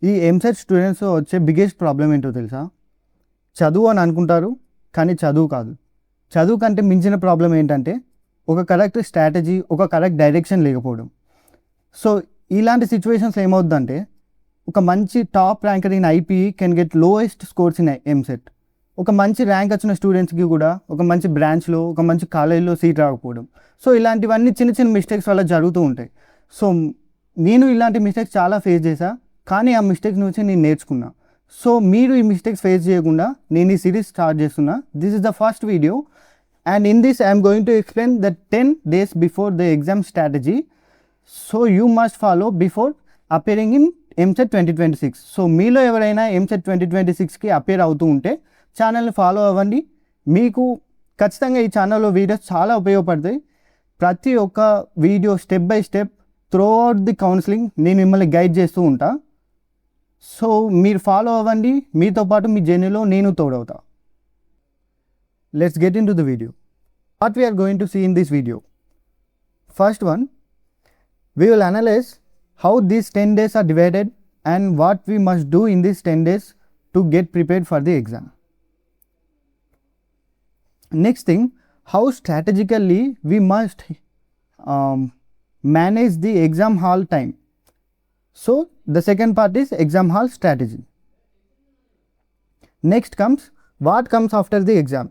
ఈ ఎంసెట్ స్టూడెంట్స్ వచ్చే biggest problem ఏంటో తెలుసా? చదువు అని అనుకుంటారు, కానీ చదువు కాదు. చదువు కంటే మించిన ప్రాబ్లం ఏంటంటే ఒక కరెక్ట్ స్ట్రాటజీ, ఒక కరెక్ట్ డైరెక్షన్ లేకపోవడం. సో ఇలాంటి సిచ్యువేషన్స్లో ఏమవుద్దంటే ఒక మంచి top ranker in IPE can get lowest scores in EAMCET. ఒక మంచి ర్యాంక్ వచ్చిన స్టూడెంట్స్కి కూడా ఒక మంచి బ్రాంచ్లో, ఒక మంచి కాలేజ్లో సీట్ రాకపోవడం. సో ఇలాంటివన్నీ చిన్న చిన్న మిస్టేక్స్ వల్ల జరుగుతూ ఉంటాయి. సో నేను ఇలాంటి మిస్టేక్స్ చాలా ఫేస్ చేశా, కానీ ఆ మిస్టేక్స్ నుంచి నేను నేర్చుకున్నా. సో మీరు ఈ మిస్టేక్స్ ఫేస్ చేయకుండా నేను ఈ సిరీస్ స్టార్ట్ చేస్తున్నా. This is the first video and in this I'm going to explain the 10 days before the exam strategy. So you must follow before appearing in EAMCET 2026. So మీలో ఎవరైనా EAMCET 2026కి appear అవుతూ ఉంటే ఛానల్ని follow అవ్వండి. మీకు ఖచ్చితంగా ఈ ఛానల్లో వీడియోస్ చాలా ఉపయోగపడతాయి. ప్రతి ఒక్క video step by step through out the counselling నేను మిమ్మల్ని గైడ్ చేస్తూ ఉంటా. సో మీరు ఫాలో అవ్వండి, మీతో పాటు మీ జర్నీలో నేను తోడవుతా. Let's get into the video. What we are going to see in this video. First one, we will analyze how these 10 days are divided and what we must do in these 10 days to get prepared for the exam. Next thing, how strategically we must manage the exam hall time. So the second part is exam hall strategy. Next comes what comes after the exam.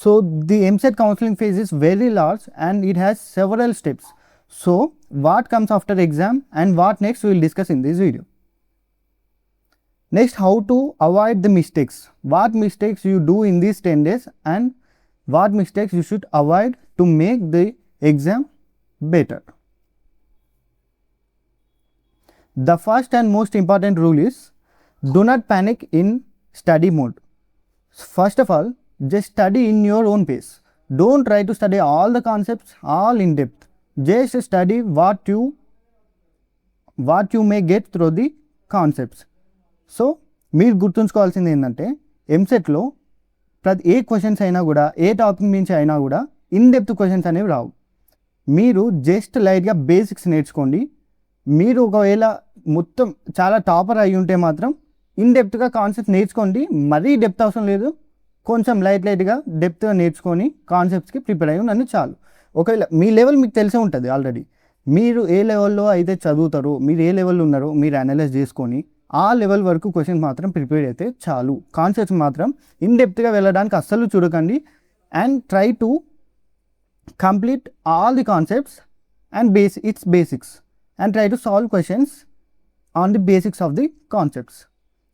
So the MCET counseling phase is very large and it has several steps. So what comes after exam and what next we will discuss in this video. Next, how to avoid the mistakes. What mistakes you do in these 10 days and what mistakes you should avoid to make the exam better. The first and most important rule is do not panic in study mode. First of all, just study in your own pace. Don't try to study all the concepts all in depth. Just study what you may get through the concepts. So మీరు గుర్తుంచుకోవాల్సింది ఏంటంటే ఎంసెట్లో ఏ questions అయినా కూడా, ఏ topic నుంచి అయినా కూడా in depth questions అనేవి రావు. మీరు జస్ట్ లైట్గా బేసిక్స్ నేర్చుకోండి. మీరు ఒకవేళ మొత్తం చాలా టాపర్ అయి ఉంటే మాత్రం ఇన్ డెప్త్గా కాన్సెప్ట్స్ నేర్చుకోండి. మరీ డెప్త్ అవసరం లేదు, కొంచెం లైట్గా డెప్త్గా నేర్చుకొని కాన్సెప్ట్స్కి ప్రిపేర్ అయ్యి ఉండండి చాలు. ఒకవేళ మీ లెవెల్ మీకు తెలిసే ఉంటుంది ఆల్రెడీ. మీరు ఏ లెవెల్లో అయితే చదువుతారో, మీరు ఏ లెవెల్లో ఉన్నారో మీరు అనలైజ్ చేసుకొని ఆ లెవెల్ వరకు క్వశ్చన్స్ మాత్రం ప్రిపేర్ అయితే చాలు. కాన్సెప్ట్స్ మాత్రం ఇన్ డెప్త్గా వెళ్ళడానికి అస్సలు చూడకండి. And try to complete all the concepts and basics and try to solve questions on the basics of the concepts.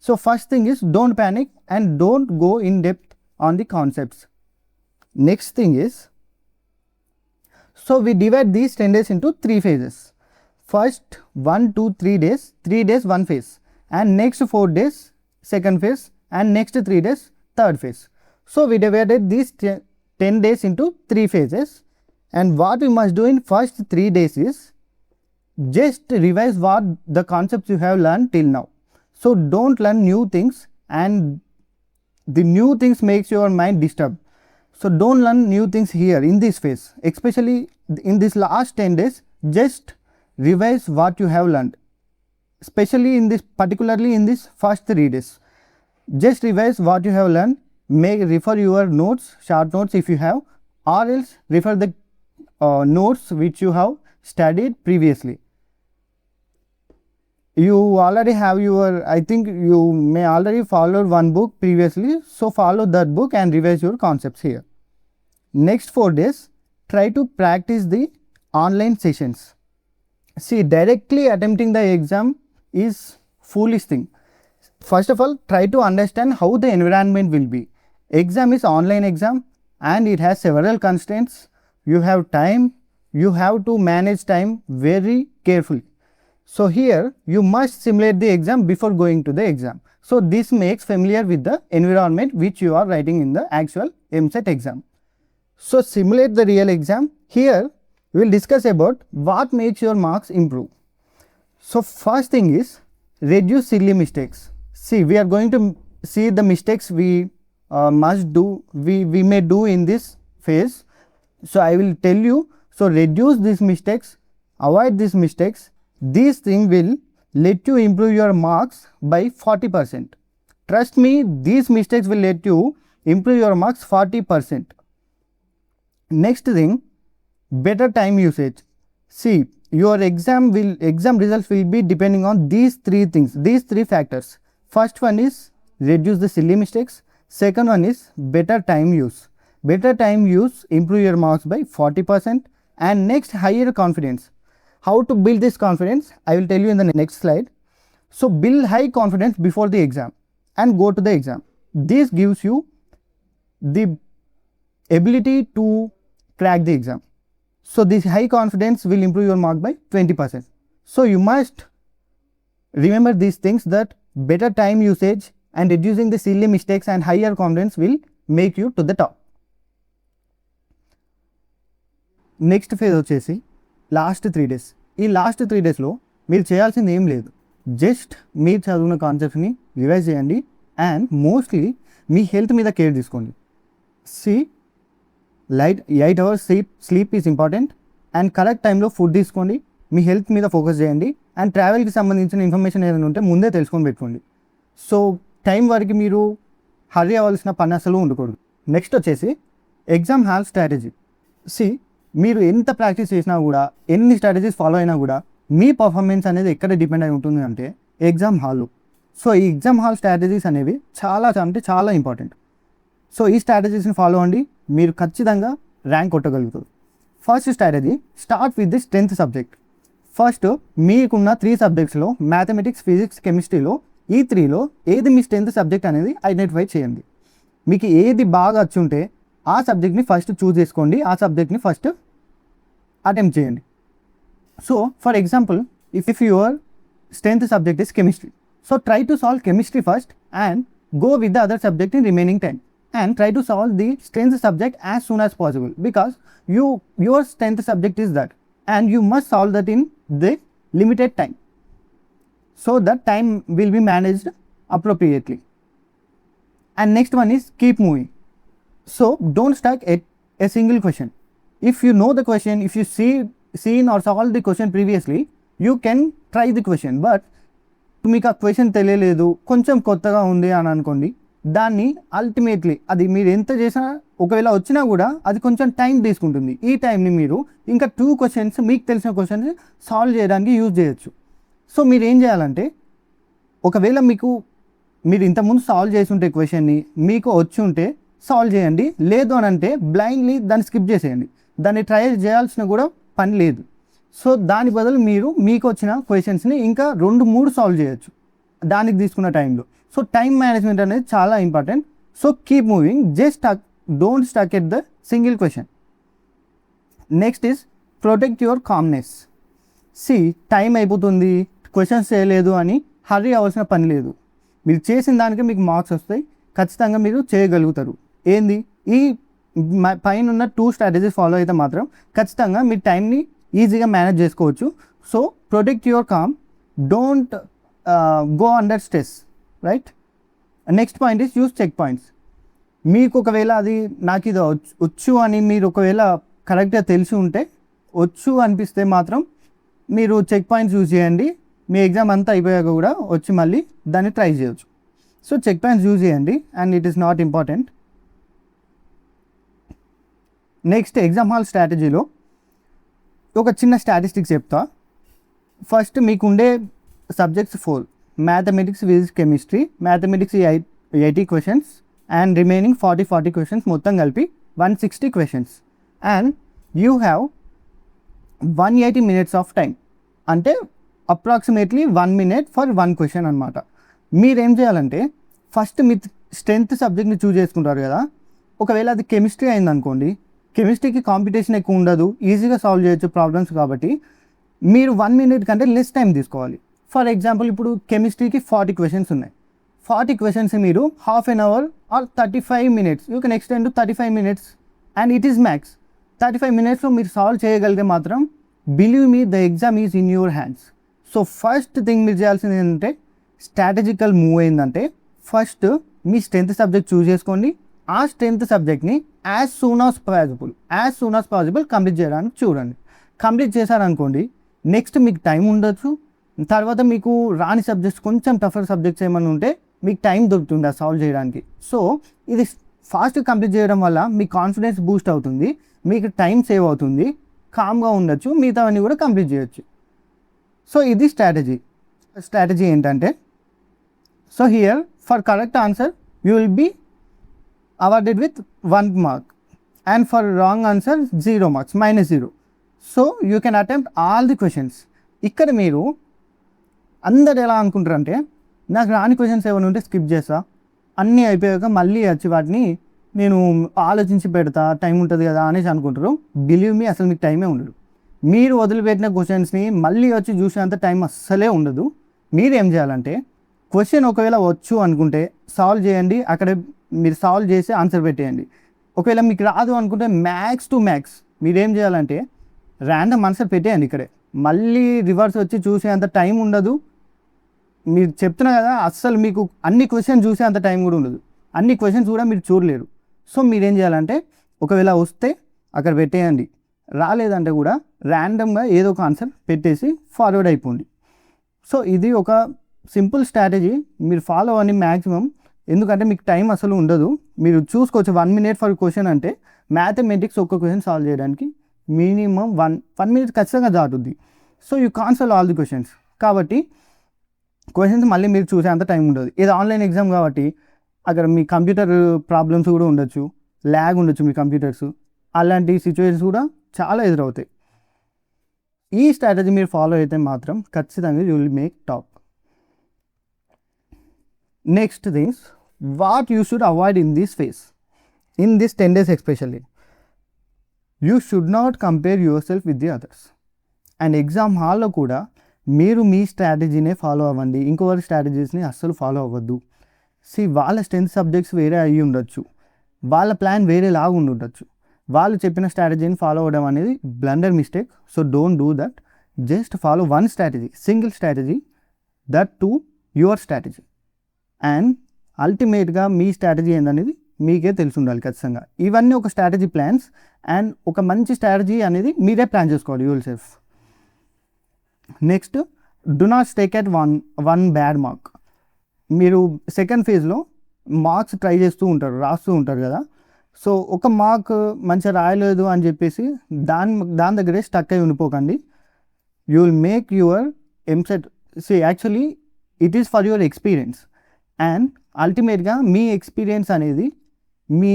So first thing is don't panic and don't go in depth on the concepts. Next thing is, so we divide these 10 days into 3 phases. First 1, 2, 3 days, 3 days 1 phase, and next 4 days second phase, and next 3 days third phase. So we divided these 10 days into 3 phases, and what we must do in first 3 days is just revise what the concepts you have learned till now. So don't learn new things, and the new things makes your mind disturbed. So don't learn new things here in this phase, especially in this last 10 days. Just revise what you have learned, especially in this, particularly in this first 3 days. Just revise what you have learned. Refer your notes, short notes if you have, or else refer the notes which you have studied previously. You already have I think you may already follow one book previously, so follow that book and revise your concepts here. Next 4 days, try to practice the online sessions. See, directly attempting the exam is foolish thing. First of all, try to understand how the environment will be. Exam is online exam and it has several constraints. You have time, you have to manage time very carefully. So here you must simulate the exam before going to the exam. So this makes familiar with the environment which you are writing in the actual MCET exam. So simulate the real exam. Here we will discuss about what makes your marks improve. So first thing is reduce silly mistakes. See, we are going to see the mistakes we must do, we may do in this phase. So I will tell you, so reduce these mistakes, avoid these mistakes. These things will let you improve your marks by 40%. Trust me, these mistakes will let you improve your marks 40%. Next thing, better time usage. See, your exam results will be depending on these three things, these three factors. First one is reduce the silly mistakes. Second one is better time use. Better time use improve your marks by 40%. And next, higher confidence. How to build this confidence, I will tell you in the next slide. So build high confidence before the exam and go to the exam. This gives you the ability to crack the exam. So this high confidence will improve your mark by 20%. So you must remember these things, that better time usage and reducing the silly mistakes and higher confidence will make you to the top. Next phase వచ్చేసి last 3 days. ఈ last 3 daysలో మీరు చేయాల్సింది ఏం లేదు, just మీరు చదువుకున్న కాన్సెప్ట్స్ని రివైజ్ చేయండి అండ్ మోస్ట్లీ మీ హెల్త్ మీద కేర్ తీసుకోండి. See 8 hours sleep is important and correct టైంలో ఫుడ్ తీసుకోండి. మీ హెల్త్ మీద ఫోకస్ చేయండి అండ్ ట్రావెల్కి సంబంధించిన ఇన్ఫర్మేషన్ ఏదైనా ఉంటే ముందే తెలుసుకొని పెట్టుకోండి. సో టైం వరకు మీరు హర్రీ అవ్వాల్సిన పని అసలు ఉండకూడదు. నెక్స్ట్ వచ్చేసి ఎగ్జామ్ హాల్ స్ట్రాటజీ. సి మీరు ఎంత ప్రాక్టీస్ చేసినా కూడా, ఎన్ని స్ట్రాటజీస్ ఫాలో అయినా కూడా మీ పర్ఫార్మెన్స్ అనేది ఎక్కడ డిపెండ్ అయి ఉంటుంది అంటే ఎగ్జామ్ హాల్లో. సో ఈ ఎగ్జామ్ హాల్ స్ట్రాటజీస్ అనేవి చాలా ఇంపార్టెంట్. సో ఈ స్ట్రాటజీస్ని ఫాలో అవ్వండి, మీరు ఖచ్చితంగా ర్యాంక్ కొట్టగలుగుతారు. First strategy, start with the strength subject. First మీకున్న 3 సబ్జెక్ట్స్లో మ్యాథమెటిక్స్, ఫిజిక్స్, కెమిస్ట్రీలో ఈ 3లో ఏది మీ స్ట్రెంత్ సబ్జెక్ట్ అనేది ఐడెంటిఫై చేయండి. మీకు ఏది బాగా వచ్చుంటే ఆ సబ్జెక్ట్ని ఫస్ట్ చూస్ చేసుకోండి, ఆ సబ్జెక్ట్ని ఫస్ట్ అటెంప్ట్ చేయండి. So for example, if your strength subject is chemistry, so try to solve chemistry first and go with the other subject in remaining time and try to solve the strength subject as soon as possible, because your strength subject is that and you must solve that in the limited time, so that time will be managed appropriately. And next one is keep moving. So don't stuck at a single question. If you know the question, if you seen or solved the question previously, you can try the question, but మీకు ఆ question తెలియలేదు, కొంచెం కొత్తగా ఉంది అని అనుకోండి, దాన్ని ultimately అది మీరు ఎంత చేసినా ఒకవేళ వచ్చినా కూడా అది కొంచెం టైం తీసుకుంటుంది. ఈ టైంని మీరు ఇంకా 2 క్వశ్చన్స్ మీకు తెలిసిన క్వశ్చన్స్ సాల్వ్ చేయడానికి యూజ్ చేయొచ్చు. సో మీరు ఏం చేయాలంటే, ఒకవేళ మీరు ఇంతకుముందు సాల్వ్ చేసి ఉంటే క్వశ్చన్ని మీకు వచ్చి ఉంటే సాల్వ్ చేయండి, లేదు అని అంటే బ్లైండ్లీ దాన్ని స్కిప్ చేసేయండి, దాన్ని ట్రై చేయాల్సిన కూడా పని లేదు. సో దాని బదులు మీకు వచ్చిన క్వశ్చన్స్ని ఇంకా 2-3 సాల్వ్ చేయొచ్చు దానికి తీసుకున్న టైంలో. సో టైం మేనేజ్మెంట్ అనేది చాలా important. So keep moving, just don't stuck at the single question. Next is protect your calmness. See time అయిపోతుంది, క్వశ్చన్స్ చేయలేదు అని హర్రీ అవ్వాల్సిన పని లేదు. మీరు చేసిన దానికి మీకు మార్క్స్ వస్తాయి, ఖచ్చితంగా మీరు చేయగలుగుతారు. ఏంది, ఈ పైన ఉన్న 2 స్ట్రాటజీస్ ఫాలో అయితే మాత్రం ఖచ్చితంగా మీ టైంని ఈజీగా మేనేజ్ చేసుకోవచ్చు. So protect your calm, don't go under stress, right. Next point is use check points. మీకు ఒకవేళ అది నాకు ఇది వచ్చు అని మీరు ఒకవేళ కరెక్ట్గా తెలిసి ఉంటే, వచ్చు అనిపిస్తే మాత్రం మీరు చెక్ పాయింట్స్ యూజ్ చేయండి. మీ ఎగ్జామ్ అంతా అయిపోయాక కూడా వచ్చి మళ్ళీ దాన్ని ట్రై చేయొచ్చు. సో చెక్ పాయింట్స్ యూజ్ చేయండి and it is not important. Next exam hall స్ట్రాటజీలో ఒక చిన్న స్టాటిస్టిక్స్ చెప్తా. ఫస్ట్ మీకు ఉండే subjects 4, mathematics, physics, chemistry. Mathematics 80 questions and remaining 40 questions, మొత్తం కలిపి 160 questions. And you have 180 minutes of time, అంటే అప్రాక్సిమేట్లీ 1 minute ఫర్ 1 క్వశ్చన్ అనమాట. మీరేం చేయాలంటే, ఫస్ట్ మీ స్ట్రెంత్ సబ్జెక్ట్ని చూజ్ చేసుకుంటారు కదా, ఒకవేళ అది కెమిస్ట్రీ అయిందనుకోండి, కెమిస్ట్రీకి కాంపిటీషన్ ఎక్కువ ఉండదు, ఈజీగా సాల్వ్ చేయొచ్చు ప్రాబ్లమ్స్, కాబట్టి మీరు 1 minute కంటే లెస్ టైం తీసుకోవాలి. ఫర్ ఎగ్జాంపుల్, ఇప్పుడు కెమిస్ట్రీకి 40 క్వశ్చన్స్ ఉన్నాయి. 40 క్వశ్చన్స్ మీరు ½ an hour or 35 minutes, you can extend to 35 minutes and it is max. 35 minutesలో మీరు సాల్వ్ చేయగలిగితే మాత్రం believe me, the exam is in your hands. So first thing మీరు చేయాల్సింది ఏంటంటే, స్ట్రాటజికల్ మూవ్ అయిందంటే, ఫస్ట్ మీ స్ట్రెంత్ సబ్జెక్ట్ చూస్ చేసుకోండి. ఆ స్ట్రెంత్ సబ్జెక్ట్ని as soon as possible complete చేయడానికి చూడండి. కంప్లీట్ చేశారనుకోండి, నెక్స్ట్ మీకు టైం ఉండొచ్చు, తర్వాత మీకు రాని సబ్జెక్ట్స్ కొంచెం టఫర్ సబ్జెక్ట్స్ ఏమైనా ఉంటే మీకు టైం దొరుకుతుంది అది సాల్వ్ చేయడానికి. సో ఇది ఫాస్ట్గా కంప్లీట్ చేయడం వల్ల మీ కాన్ఫిడెన్స్ బూస్ట్ అవుతుంది, మీకు టైం సేవ్ అవుతుంది, కామ్గా ఉండొచ్చు, మిగతావన్నీ కూడా కంప్లీట్ చేయొచ్చు. సో ఇది స్ట్రాటజీ ఏంటంటే, so here for correct answer you will be awarded with 1 mark and for wrong answer 0 marks, -0. So you can attempt all the questions. ఇక్కడ మీరు అందరు ఎలా అనుకుంటారంటే, నాకు రాని క్వశ్చన్స్ ఏమైనా ఉంటే స్కిప్ చేస్తా, అన్నీ అయిపోయాక మళ్ళీ వచ్చి వాటిని నేను ఆలోచించి పెడతా, టైం ఉంటుంది కదా అనేసి అనుకుంటారు. బిలీవ్ మీ, అసలు మీకు టైమే ఉండదు. మీరు వదిలిపెట్టిన క్వశ్చన్స్ని మళ్ళీ వచ్చి చూసేంత టైం అస్సలే ఉండదు. మీరు ఏం చేయాలంటే, క్వశ్చన్ ఒకవేళ వచ్చు అనుకుంటే సాల్వ్ చేయండి, అక్కడ మీరు సాల్వ్ చేసి ఆన్సర్ పెట్టేయండి. ఒకవేళ మీకు రాదు అనుకుంటే మ్యాక్స్ టు మ్యాక్స్ మీరేం చేయాలంటే ర్యాండమ్ ఆన్సర్ పెట్టేయండి ఇక్కడే. మళ్ళీ రివర్స్ వచ్చి చూసే అంత టైం ఉండదు. మీరు చెప్తున్నా కదా, అస్సలు మీకు అన్ని క్వశ్చన్స్ చూసే అంత టైం కూడా ఉండదు, అన్ని క్వశ్చన్స్ కూడా మీరు చూడలేరు. సో మీరేం చేయాలంటే, ఒకవేళ వస్తే అక్కడ పెట్టేయండి, రాలేదంటే కూడా ర్యాండమ్గా ఏదో ఒక ఆన్సర్ పెట్టేసి ఫార్వర్డ్ అయిపోండి. సో ఇది ఒక సింపుల్ స్ట్రాటజీ, మీరు ఫాలో అవ్వండి మ్యాక్సిమం. ఎందుకంటే మీకు టైం అసలు ఉండదు, మీరు చూసుకోవచ్చు 1 minute ఫర్ క్వశ్చన్ అంటే మ్యాథమెటిక్స్ ఒక్క క్వశ్చన్ సాల్వ్ చేయడానికి మినిమం 1 minute ఖచ్చితంగా దాటుద్ది. So you can solve all the questions. కాబట్టి క్వశ్చన్స్ మళ్ళీ మీరు చూసే అంత టైం ఉండదు. ఇది ఆన్లైన్ ఎగ్జామ్ కాబట్టి అక్కడ మీ కంప్యూటర్ ప్రాబ్లమ్స్ కూడా ఉండొచ్చు, ల్యాగ్ ఉండొచ్చు మీ కంప్యూటర్స్, అలాంటి సిచ్యువేషన్స్ కూడా చాలా ఎదురవుతాయి. ఈ స్ట్రాటజీ మీరు ఫాలో అయితే మాత్రం ఖచ్చితంగా you will make top. Next things what you should avoid in this face, in this 10 days especially, you should not compare your self with the others. And exam హాల్లో కూడా మీరు మీ స్ట్రాటజీనే ఫాలో అవ్వండి, ఇంకొకరి స్ట్రాటజీస్ని అస్సలు ఫాలో అవ్వద్దు. వాళ్ళ స్ట్రెంత్ సబ్జెక్ట్స్ వేరే అయ్యి ఉండొచ్చు, వాళ్ళ ప్లాన్ వేరేలాగా ఉండొచ్చు, వాళ్ళు చెప్పిన స్ట్రాటజీని ఫాలో అవ్వడం అనేది blunder mistake. So don't do that. Just follow one strategy, single strategy, that to your strategy. And అల్టిమేట్గా మీ స్ట్రాటజీ ఏందనేది మీకే తెలిసి ఉండాలి ఖచ్చితంగా. ఇవన్నీ ఒక స్ట్రాటజీ ప్లాన్స్, అండ్ ఒక మంచి స్ట్రాటజీ అనేది మీరే ప్లాన్ చేసుకోవాలి your self. Next, do not take at one bad mark. మీరు సెకండ్ ఫేజ్లో మార్క్స్ ట్రై చేస్తూ ఉంటారు, రాస్తూ ఉంటారు కదా. సో ఒక మార్క్ మంచిగా రాయలేదు అని చెప్పేసి దాని దగ్గరే స్టక్ అయి ఉండిపోకండి. You will make your EAMCET. Actually it is for your experience, and అల్టిమేట్గా మీ ఎక్స్పీరియన్స్ అనేది మీ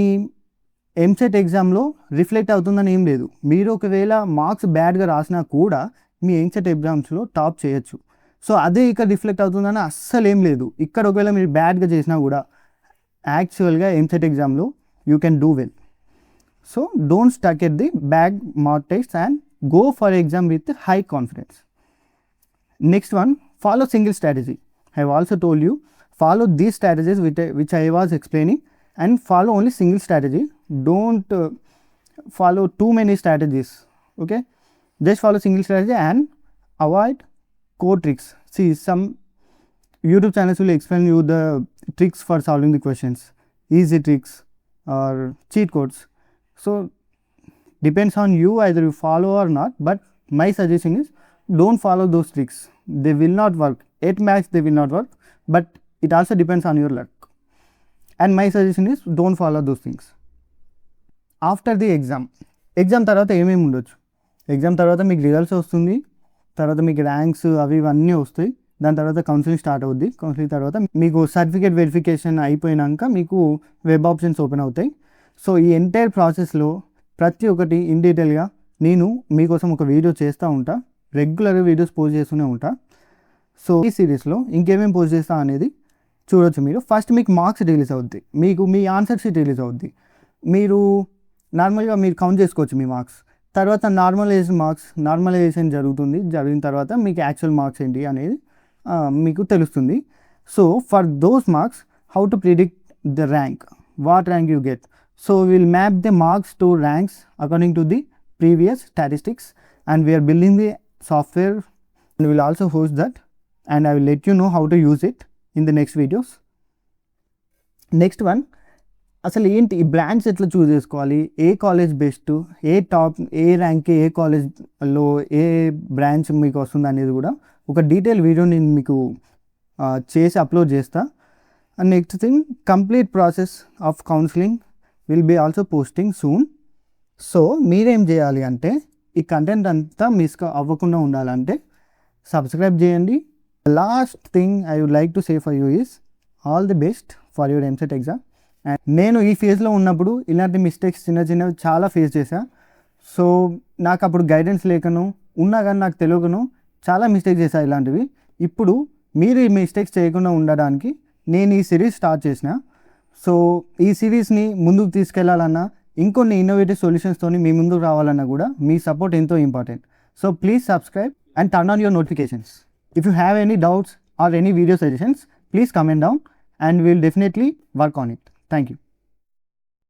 ఎంసెట్ ఎగ్జామ్లో రిఫ్లెక్ట్ అవుతుందని ఏం లేదు. మీరు ఒకవేళ మార్క్స్ బ్యాడ్గా రాసినా కూడా మీ ఎంసెట్ ఎగ్జామ్స్లో టాప్ చేయొచ్చు. సో అదే ఇక్కడ రిఫ్లెక్ట్ అవుతుందని అస్సలు ఏం లేదు. ఇక్కడ ఒకవేళ మీరు బ్యాడ్గా చేసినా కూడా యాక్చువల్గా ఎంసెట్ ఎగ్జామ్లో you can do well. So don't stuck at the bad mark test and go for exam with high confidence. Next one, follow single strategy. I have also told you, follow these strategies which I was explaining, and follow only single strategy. Don't follow too many strategies. Okay, just follow single strategy and avoid code tricks. Some YouTube channels will explain you the tricks for solving the questions, easy tricks or cheat codes. So depends on you, either you follow or not, but my suggestion is don't follow those tricks. They will not work. At max they will not work, but it also depends on your luck. And my suggestion is don't follow those things. After the exam తర్వాత ఏమేమి ఉండొచ్చు, exam తర్వాత మీకు results వస్తుంది, తర్వాత మీకు ranks అవి ఇవన్నీ వస్తాయి, దాని తర్వాత కౌన్సిలింగ్ స్టార్ట్ అవుద్ది. కౌన్సిలింగ్ తర్వాత మీకు సర్టిఫికేట్ వెరిఫికేషన్ అయిపోయినాక మీకు వెబ్ ఆప్షన్స్ ఓపెన్ అవుతాయి. సో ఈ ఎంటైర్ ప్రాసెస్లో ప్రతి ఒక్కటి ఇన్ డీటెయిల్గా నేను మీకోసం ఒక వీడియో చేస్తూ ఉంటా, రెగ్యులర్గా వీడియోస్ పోస్ట్ చేస్తూనే ఉంటా. సో ఈ సిరీస్లో ఇంకేమేమి పోస్ట్ చేస్తా అనేది చూడొచ్చు మీరు. ఫస్ట్ మీకు మార్క్స్ రిలీజ్ అవుద్ది, మీకు మీ ఆన్సర్ షీట్ రిలీజ్ అవుద్ది. మీరు నార్మల్గా మీరు కౌంట్ చేసుకోవచ్చు మీ మార్క్స్. తర్వాత నార్మలైజేషన్ జరిగిన తర్వాత మీకు యాక్చువల్ మార్క్స్ ఏంటి అనేది మీకు తెలుస్తుంది. So for those marks, how to predict the rank, what rank you get. So will map the marks to ranks according to the previous statistics, and we are building the software and we will also host that, and I will let you know how to use it in the next videos. Next one, అసలు ఏంటి ఈ branch ఎట్లా చూస్ చేసుకోవాలి, ఏ college best, ఏ rank ఏ కాలేజ్లో ఏ branch మీకు వస్తుంది అనేది కూడా ఒక డీటెయిల్ వీడియో నేను మీకు చేసి అప్లోడ్ చేస్తా. And next thing, complete process of counselling will be also posting soon. So మీరేం చేయాలి అంటే ఈ కంటెంట్ అంతా మిస్ అవ్వకుండా ఉండాలంటే సబ్స్క్రైబ్ చేయండి. Last thing I would like to say for you is all the best for your EAMCET exam. And నేను ఈ ఫేజ్లో ఉన్నప్పుడు ఇలాంటి మిస్టేక్స్ చిన్నవి చాలా ఫేస్ చేశా. సో నాకు అప్పుడు గైడెన్స్ లేకను ఉన్నా కానీ నాకు తెలియకను చాలా మిస్టేక్స్ చేశాను ఇలాంటివి. ఇప్పుడు మీరు ఈ మిస్టేక్స్ చేయకుండా ఉండడానికి నేను ఈ సిరీస్ స్టార్ట్ చేసిన. సో ఈ సిరీస్ని ముందుకు తీసుకెళ్లాలన్నా, ఇంకొన్ని ఇన్నోవేటివ్ సొల్యూషన్స్తో మీ ముందుకు రావాలన్నా కూడా మీ సపోర్ట్ ఎంతో important. So please subscribe and turn on your notifications. If you have any doubts or any video suggestions, please comment down and we'll definitely work on it. Thank you.